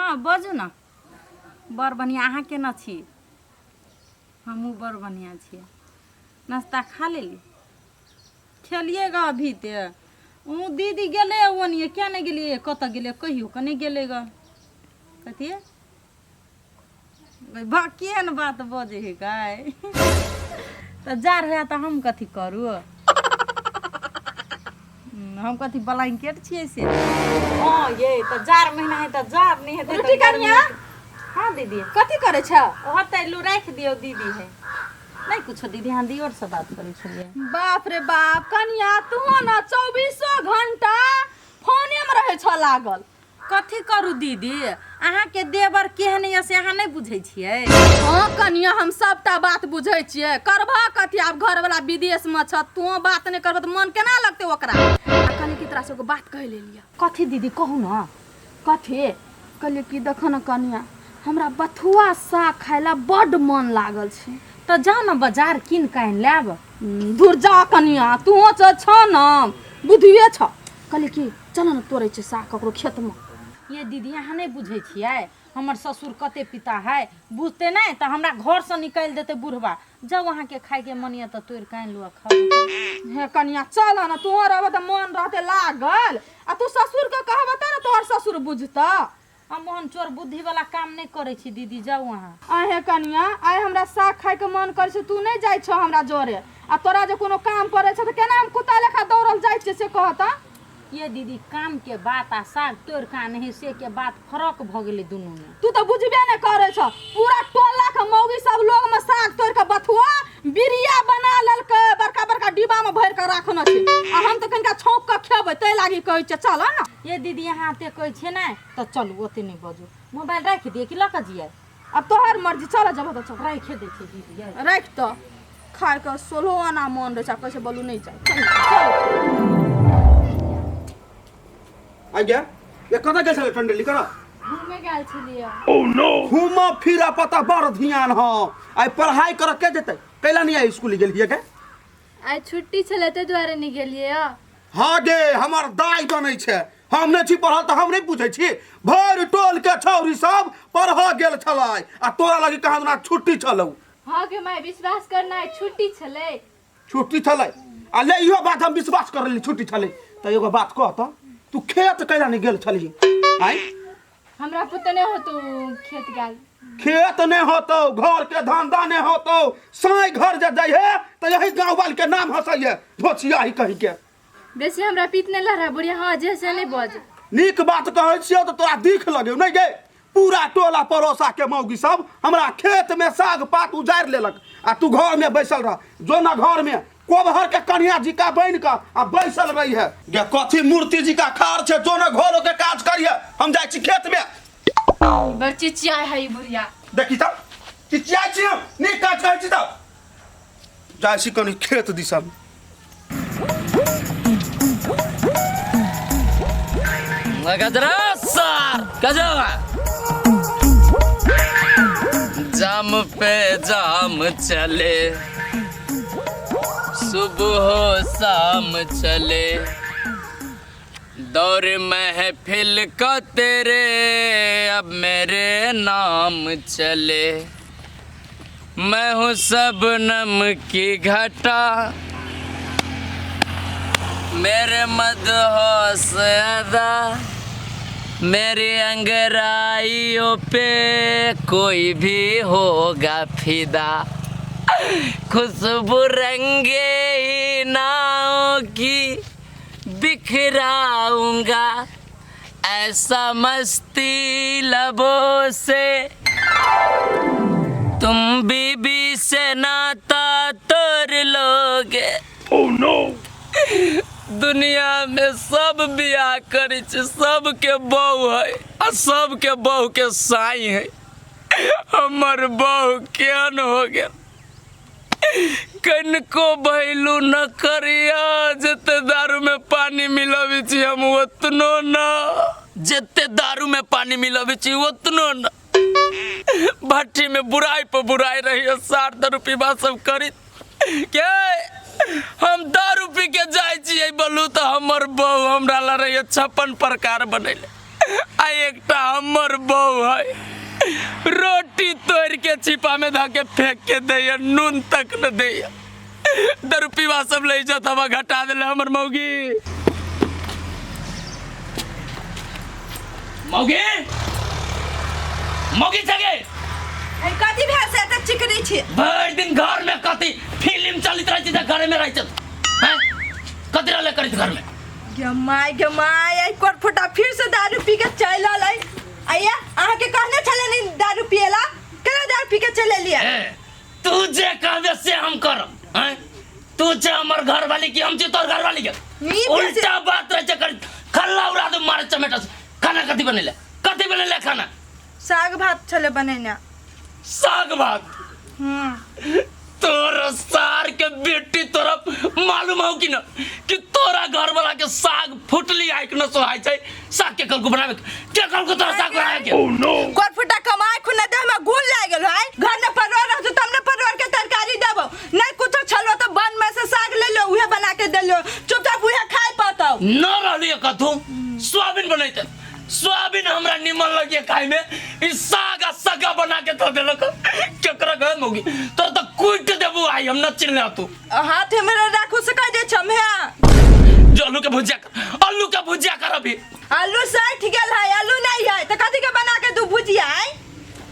हाँ बाजू ना बड़ बढ़िया अहाँ केना छी हमहूँ बड़ बढ़िया छियै नाश्ता खा लेली खेलिएगा अभी ते ऊ दीदी गेले ओनिए क्या नहीं गेलिए कत गेले कहियो कने गेले ग कथी केहन बात बजे है गाय तो जार है तो हम कथी करू हम कथी ब्लैंकेट छियै से हाँ ये तो जार महीना है तो जार नहीं है तो कनिया हाँ दीदी कथी करे छ होते लू रख दियो दीदी है नहीं कुछ दीदी हाँ दियोर से बात करे छलिए बाप रे बाप कनिया तू ना 24 घंटा फोने में रहे छ लागल कथी करू दीदी अहाँ के देवर केहन ये से अहाँ नहीं बुझै छियै हाँ कनिया हम सबटा बात बुझै छियै करबा कथी आब घर वाला विदेश में छ तू बात नहीं करब त मन केना लगते ओकरा कनी की तरह से एगो बात कह लेलिया कथी दीदी कहू ना कथी कहलिए कि देख न कनिया हमरा बथुआ साग खाइला बड मन लागल छै तो जाओ ना बाजार किन कान लेब दूर जा कनिया तू छ न बुधिए छ कहलिए कि चल न तोड़े छै साग ककरो खेत में ये दीदी अहाँ नहीं बुझे छियै हमर ससुर कते पिता है बुझते नहीं तो हमरा घर से निकाल देते बुढ़वा जब वहाँ के खाए के मन ये तो तोड़ कान लुआ खा हे कनिया चल न तू रहब त मन रहते लागल आ तू ससुर के कहब त न तोहर ससुर बुझता हम मोहन चोर बुद्धि वाला काम नहीं करे छी दीदी जाओ वहाँ आहे कनिया आइ हमरा साग खाए के मन करे छै तू नहीं जाय छ हमरा जोरे आ तोरा जे कोनो काम करे छ त केना हम कुत्ता लेखा दौड़ल जाय छै से कहता ये दीदी काम के बात आ साग तोड़ का नहीं से के बात फरक भ गेले दोनों में तू तो बुझबे नहीं करे छ पूरा टोला के मौगी सब लोग में साग तोड़ के बथुआ बिरिया बना ललके बड़का बड़का डिब्बा में भर के राखना छै आ हम तो कनिका छौंक के खेबै तै लागी कहै छै चल ना ये दीदी यहाँ ते कहै छै ना तो चलू ओते नहीं बजू मोबाइल रख दिए कि लक जिए अब तोहर मर्जी चल जब तो चल रख दे छै दीदी रख तो खाए के 16 आना मन रहे छै कैसे बोलू नहीं जाए आ गया ये कता गेल छले टंडली करा घूमे गेल छलिए ओह नो घूमा फिरा पता बड़ ध्यान ह आइ पढ़ाई कर के जेतै कैला नहीं आई स्कूल गेलिए के आइ छुट्टी छले ते द्वारे नहीं गेलिए हां गे हमर दाई बनै छै हम नहीं छी पढ़ल त हम नहीं पूछै छी भर टोल के छौरी सब पढ़ गेल छलै आ तोरा लगी कहां ना छुट्टी छलौ हां गे मैं विश्वास करना है छुट्टी छलै आ ले इहो बात हम विश्वास करली छुट्टी छलै त एगो बात कह त तू खेत कैला नहीं गेल छली आई हमरा पुते नहीं हो तू खेत गेल खेत नहीं होतो घर के धंधा नहीं होतो साई घर जे जाय है त यही गांव वाल के नाम हंसैये धोछिया ही कहि के बेसी हमरा पीत नहीं लहरा बुढ़िया हां जे से नहीं बज नीक बात कहै छियो त तोरा दिख लगे नहीं गे पूरा टोला पड़ोसा के मौगी सब हमरा खेत में साग पात उजाड़ लेलक आ तू घर में बैसल रह जो ना घर में कोबहर के कन्या जी का बन का आ बैसल रही है गे कथी मूर्ति जी का खार छे जो ना घरों के काज करिए हम जाय छी खेत में बड़ चिचिया है बुढ़िया देखी त चिचिया छी हम नी काज करै छी त जाय छी कनी खेत दिशा में गजरा सर गजरा जाम पे जाम चले सुबह हो शाम चले दौर महफिल का तेरे अब मेरे नाम चले मैं हूँ सबनम की घटा मेरे मदहोश अदा मेरी अंगराइयों पे कोई भी होगा फिदा खुशबू रंगे ही नाव की बिखराऊंगा ऐसा मस्ती लबों से तुम बीबी से नाता तोड़ लोगे ओह नो दुनिया में सब बियाह करे छै सबके बहू है आ सबके बहू के साई है हमर बहू केहन हो गेल कनको भैलू न करिया जते दारू में पानी मिलाबे छी हम ओतनो न जते दारू में पानी मिलाबे छी ओतनो न भट्टी में बुराई पर बुराई रही 60 रुपया सब करी के हम दारू पी के जाय छी बोलू तो हमर बहू हमरा ला रही 56 प्रकार बनैले आ एकटा हमर बहू है रोटी तोड़ के छिपा में धाके फेंक के दैया नून तक न दैया दारू पीवा सब ले जात हवा घटा देले हमर मौगी मौगी मौगी जगे ए कथी भे से त चिकनी छी भर दिन घर में कथी फिल्म चलित रहती था घर में रह हैं कथी रहले करित घर में गे माय आई कोट फटा फिर से दारू पी के चल आलै आया अहाँ के कहने छले नहीं दारू पिएला केना दारू पी के चले लिया तू जे कहबे से हम करब हैं तू जे हमर घर वाली की हम जे तोर घर वाली के उल्टा बात रहे कर खल्ला उड़ा दे मार चमेटा खाना कथी बनेले खाना साग भात छले बनेना साग भात तोरा सार के बेटी तोरा मालूम हो कि न कि तोरा घर वाला के साग फुटली आइक न सोहाय छै साग के कल को बनावे के कल को तोरा साग बनावे के ओह नो कोट फटा कमाए खुना दे में घुल लाग गेल है घर में परवर रह तो हमने परवर के तरकारी देबो नहीं कुछ छलो तो बन में से साग ले लो उहे बना के दे लो चुपचाप उहे खाए पातो न रहलिए कथू सोयाबीन बनैते सोयाबीन हमरा निमन लगे खाए में ई सागा सगा बना के तो देलक केकरा घर मोगी तोर तो कुट देबू आई हम न चिल्ला तू हाथ में राखू से कह दे छम है जो आलू के भुजिया कर अभी आलू सठ गेल है आलू नहीं है तो कथी के बना के दू भुजिया है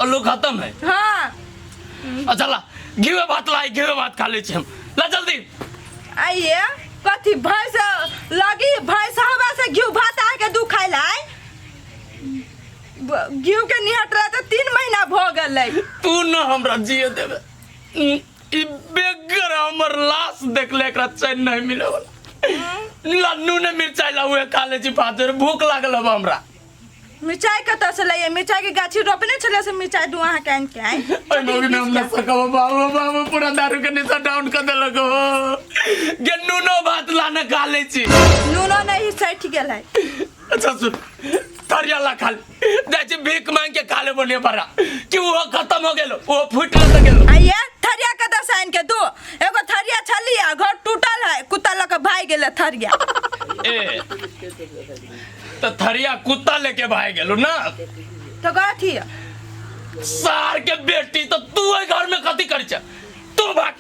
आलू खत्म है हां अच्छा ला घी भात खा ले छी हम ला जल्दी आइए कथी भैंस लगी भैंस हवा से घी भात आ के दू खाइ लाई घी के निहट रहा तो 3 महीना भ गेलै तू न हमरा जिए देबे ई बेगर हमर लाश देखले एकरा चैन नहीं मिले वाला लन्नू ने मिर्चाई ला हुए खा ले छी भात भूख लागल अब हमरा मिर्चाई कत से लइए मिर्चाई के गाछी रोपने छले से मिर्चाई दू अहाँ के के आई ओए मौगी ने हम सकब बाबू पूरा दारू के निशा डाउन कर देलक हो गे नूनो भात लाने खा ले छी नूनो नहीं सठ गेल है अच्छा सुन थरिया ला खा ले छी भीख मांग के खा ले बने पड़ा कि वो खत्म हो गेलो वो फुट ल गेलो आइए थरिया के दसाइन के दू एगो थरिया छलिया घर टूटल है कुत्ता लक भाग गेल थरिया ए तो थरिया कुत्ता लेके भाग गेलो ना तो कथी सार के बेटी तो तू घर में कथी कर छ तू भाग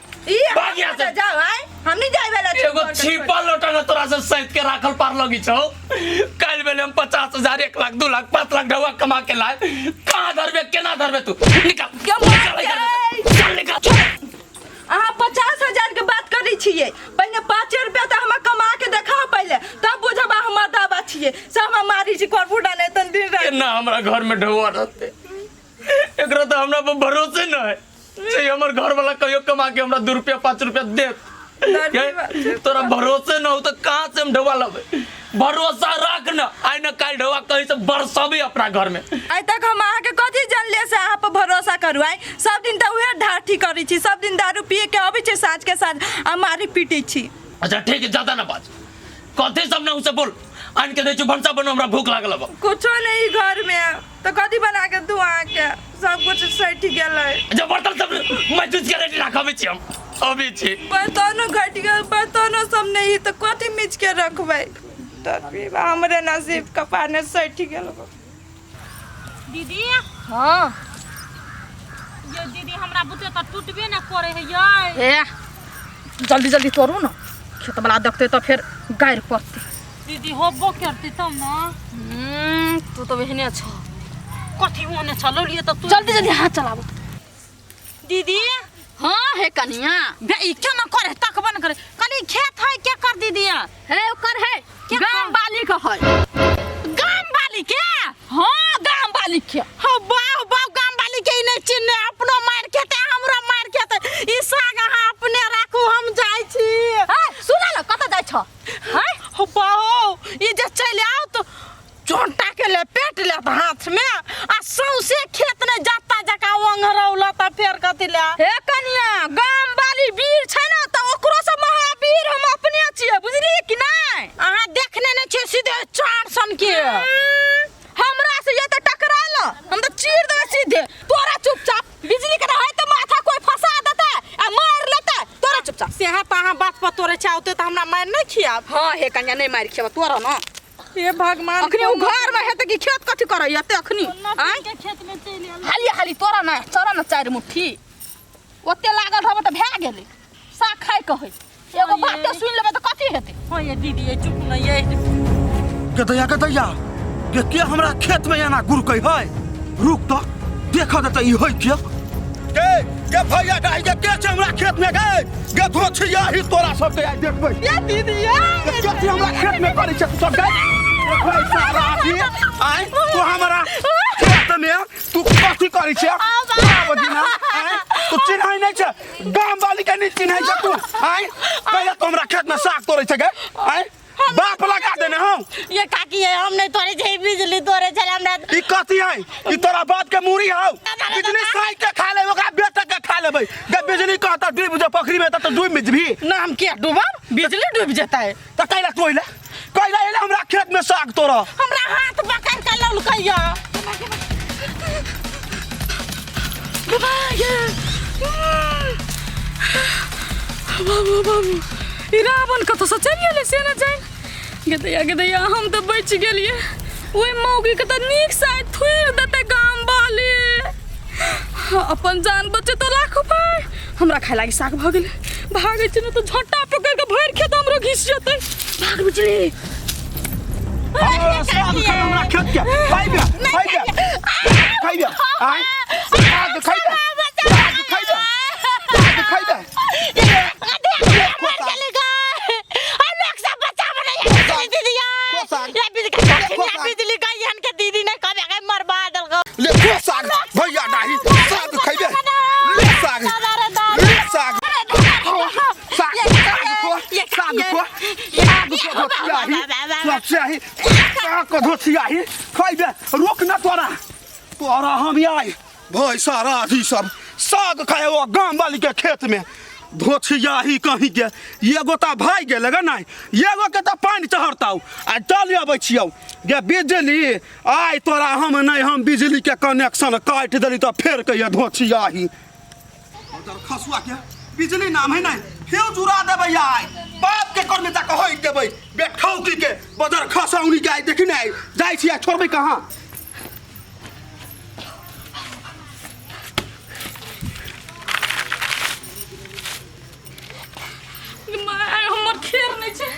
भाग यहाँ से जाओ आई हम नहीं जाय वाला एगो छिपा लोटा न तोरा से सहित के राखल पार लगी छौ काल बेले हम 50,000 1 लाख 2 लाख 5 लाख ढवा कमा के लाए कहां धरबे केना धरबे तू निकाल अहाँ 50,000 के बात करी छियै पहले 5 रुपया तो हम कमा के देखा पहले तब बुझबा हम दावा छियै सब हम मारी छी करबुडा ने तन दिन रात ना हमरा घर में ढवा रहते एकरा तो हमरा पर भरोसे न है से हमर घर वाला कहियो कमा के हमरा 2 रुपया 5 रुपया दे तोरा भरोसे न हो तो कहां से हम ढवा लबे भरोसा रख न आई न काल ढवा कहीं से बरसबे अपना घर में आई तक हम अहाँ के कथी जानले से अहाँ पर भरोसा करू आई सब दिन त उहे ढाठी करी छी सब दिन दारू पिए के अबै छै साँझ के साँझ आ मारी पीटी छी अच्छा ठीक है ज्यादा ना बात कथी सब न उसे बोल आन के दे छु भंसा बनो हमरा भूख लागल अब कुछो नहीं घर में तो कथी बना के दू अहाँ के सब कुछ सही गेल है जब बर्तन सब मैं तुझ के रेडी रखबे छी हम अभी छी बर्तनो घट गेल बर्तनो सब नहीं तो कथी मिच के रखबै तभी हमरे नसीब कपार ने सही गेल दीदी हाँ ये दीदी हमरा बुते त टूटबे न करे है ये ए जल्दी जल्दी तोड़ू ना खेत वाला देखते तो फिर गायर पड़ती दीदी होबो करती तब न तू तो बहने छ कथी होने चलो लिए तो तू जल्दी जल्दी हाथ चलाबो दीदी हाँ है कन्या बे ई क्या न करे तकबन करे कनी खेत है क्या कर दीदी है ओकर है गांव वाली का है गांव वाली के हाँ गांव वाली के हो बाऊ बाऊ गांव वाली के नहीं चिन्ने अपनो मार खेते हमरा मार खेते ई साग अहाँ अपने राखू हम जाई छी सुना ना कत जाय छ हैं हो बाऊ ई जे चले आओ तो चोंटा के लपेट ले हाथ में आ सौसे खेत ने जाता जका ओंगरौला त फेर कथि ले हे कन्या गांव वाली वीर छै ना त ओकरो से महावीर हम अपने छियै बुझली कि नहीं अहाँ देखने ने छे सीधे 4 सन के हमरा से ये तो टकराइल हम तो चीर देबे सीधे तोरा चुपचाप बिजली के रहे तो माथा कोई फंसा देता आ मार लेता तोरा चुपचाप से है त अहाँ बात पर तोरे चाहते त हमरा मार नहीं खिया हां हे कन्या नहीं मार खिया तोरा ना हे भगवान अखनी उ घर में हेते कि खेत कथी करई एते अखनी आय के खेत में चलि आल हाली हाली तोरा ना चरा ना चार मुट्ठी ओते लागल रहबे त भए गेलै साग खाय कहै एगो बाते सुन लेबे त कथी हेतै हो ये दीदी ये चुप न ये के दैया के हमरा खेत में एना गुरकै है रुक तो देख दे त ई है के भैया डाही के छै हमरा खेत में गे धोछिया ही तोरा सब के देखबै ये दीदी ये के हमरा खेत में करै छै तू सब गे भाई सारा आदमी आय तू हमरा खेत में तू कथी करै छै बदिना आय तू चिन्है नै छै गाम वाली के नै चिन्है छै तू आय पहिले तो हमरा खेत में साग तोड़ै छै गे आय बाप लगा देने हम ये काकी है हम नहीं तोरे छै बिजली तोरे छै हमरा ई कथी है ई तोरा बाप के मूरी हौ बिजली साई के खा ले ओकरा बेटा के खा लेबै गे बिजली कहता डूब जा पोखरी में त डूब मिजभी ना हम के डूबब बिजली डूब जेतै त कैला तोइला कैला एला हमरा खेत में साग तोरा हमरा हाथ पकड़ के लौलकैया बाबा ये बाबू ई रावण कत से चल गेलै से ना जाय गे दैया हम तो बच गेलिए ओए मौगी के त नीक साथ थुर देते गाम वाले अपन जान बचे तो लाख पाए हमरा खाय लागी साग भ गेलै भागे छै न तो झट्टा पकड़ के भर खेत हमरो घिस जेतै भाग बिजली साग खा हमरा खेत के खाइबे खाइबे आय साग खाइबे साग खाइबे बिजली का यहन के दीदी ने कबे के मरवा दल गो ले खो साग भैया डाही साग खाइबे ले साग साग धोछियाही खाइबे रोक न तोरा हम आई भाई सारा अथी सब साग खाए वो गांव वाली के खेत में धोछियाही कहीं के एगो ता भाई गेल गे नहीं एगो के त पानी चढ़ताऊ आ चल आबै छियौ गे बिजली आइ तोरा हम नहीं हम बिजली के कनेक्शन काट देली त फेर कहिया धोछियाही उधर खसुआ के बिजली नाम है नहीं फेर जुरा देबै आइ बाप के कर में तक होई देबै बेठौकी के बदर खसौनी के आइ देखि नहीं जाई छिया छोड़बै कहां हमर खेर नहीं छै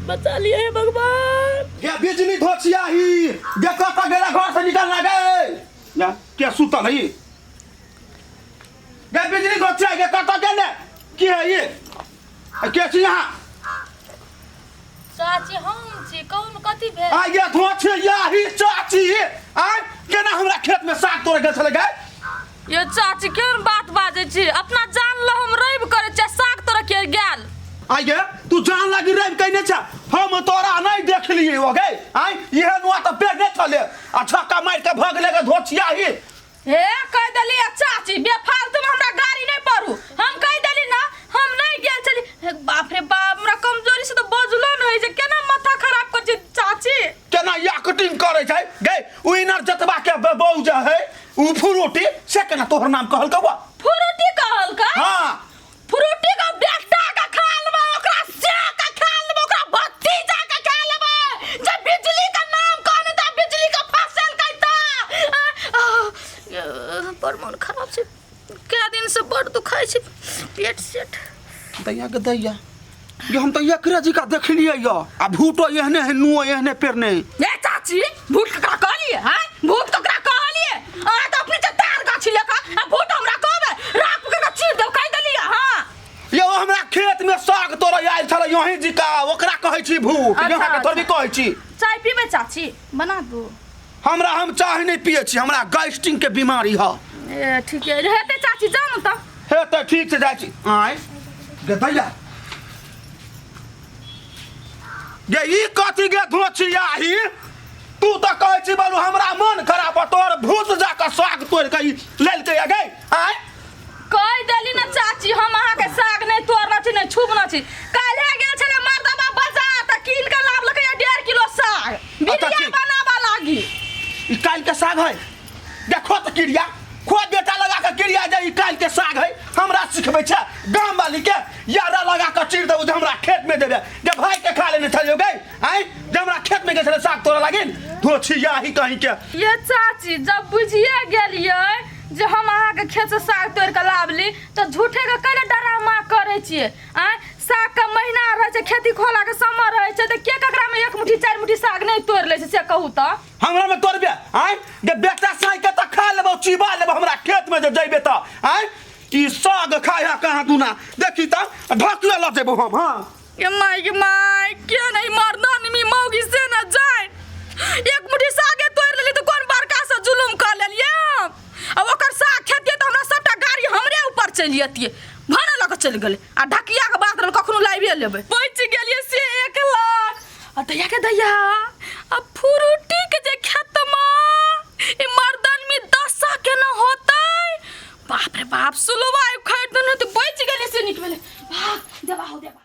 बचा लिया है भगवान क्या बिजली धोछियाही देखो त गेला घर से निकलना गए ना क्या सुतल है ये गे बिजली धोछियाही के कत गेले की है ये के छी यहां चाची हम छी कौन कथी भेल आ ये धोछियाही चाची आ केना हमरा खेत में साग तोड़े गेल छले गे ये चाची केहन बात बाजे छी अपना जान ल हम रैब करे छै साग तोरा के गेल आ ये तू जान लगी रैब कहने छ हम तोरा नहीं देख लिए हो गए आ ये नुआ त पेड़ नहीं चले आ छक्का मार के भाग ले गे धोछियाही हे कह देली चाची बेफालतू में हमरा गाड़ी नहीं पड़ू हम कह देली ना हम नहीं गेल चली हे बाप रे बाप हमरा कमजोरी से तो बजलो न होई जे केना माथा खराब कर छै चाची केना या कटिंग करे छै गे उइनर जतबा के बौज जे है उ फ्रूटी से केना तोहर नाम कहल कबा फ्रूटी कहल का हां फ्रूटी का बेटा का खा लेबा ओकरा से का खा लेबा ओकरा भतीजा का खा लेबा जब बिजली का नाम कहने त बिजली का फसल कहता पर मन खराब छै के दिन से बड़ दुखाय छै पेट सेट दैया के दैया ये हम तो एकरे जी का देखलिए या आ भूतो एहने है नुओ एहने पेड़ नहीं ए चाची भूत ककरा कहलिए हैं भूत ककरा कहलिए आ त अपने चतार गाछी लेका आ भूत हमरा कहबे राख के चीर देव कह देलिए हां ये हमरा खेत में साग तोरा आइल छले यही जी का ओकरा कहै छी भूत यहाँ के थोड़ी कहै छी चाय पीबे चाची बना दो हम चाय नहीं पिए छी हमरा गैस्ट्रिक के बीमारी है ए ठीक है हेते चाची जानो त हे त ठीक से जाय छी आय गे दैया गे ई कथी गे धोछियाही तू त कहै छी बोलू हमरा मन खराब तोर भूत जाके साग तोड़ के लेल के गे आय कह देली ना चाची हम अहाँ के साग नहीं तोड़ना छी नहीं छुबना छी काल्हे गेल छले मर्दबा बाजार त कीन के लाभ लके 1.5 किलो साग बिरिया बनाबा लागी ई काल के साग है देखो त किरिया खो बेटा चिड़िया जाई काल के साग है हमरा सिखबै छै गाम वाली के यारा लगा के चीर देबो जे हमरा खेत में देबे जे भाई के खा लेने छलियो गई आइ जे हमरा खेत में गेल साग तोरा लागिन तो छिया ही कहीं के ये चाची जब बुझिए गेलिए जे हम अहाँ के खेत से साग तोड़ के लाबली तो झूठे के कने डरामा करे छिए आ साग का महीना रहे छै खेती खोला के समय रहे छै त के ककरा में एक मुट्ठी चार मुट्ठी साग नहीं तोड़ ले से कहू त हमरा में तोड़बे आइ जे बेटा साग के त खा लेबो चिबा लेबो हमरा खेत में जे जइबे त आइ ई साग खाया कहां दुना देखी त ढकिया ल जेबो हम हां ये माय के नहीं मर्दान में मौगी से न जाए एक मुट्ठी सागे तोड़ लेली तो कौन बड़का से जुलुम कर लेलिए अब ओकर साग खेतिए तो हमरा सबटा गाड़ी हमरे ऊपर चलि जतिए भाना लग चल गेले आ ढकिया के बात रल कखनो लाइबे लेबै बच गेलिए से 1 लाख आ दैया के दैया अब फ्रूटी के जे खेत में ई मर्दान में 10 के न होतै बाप रे बाप सुलवा खरीद न तो बच गेले से निकले भाग देबा हो देबा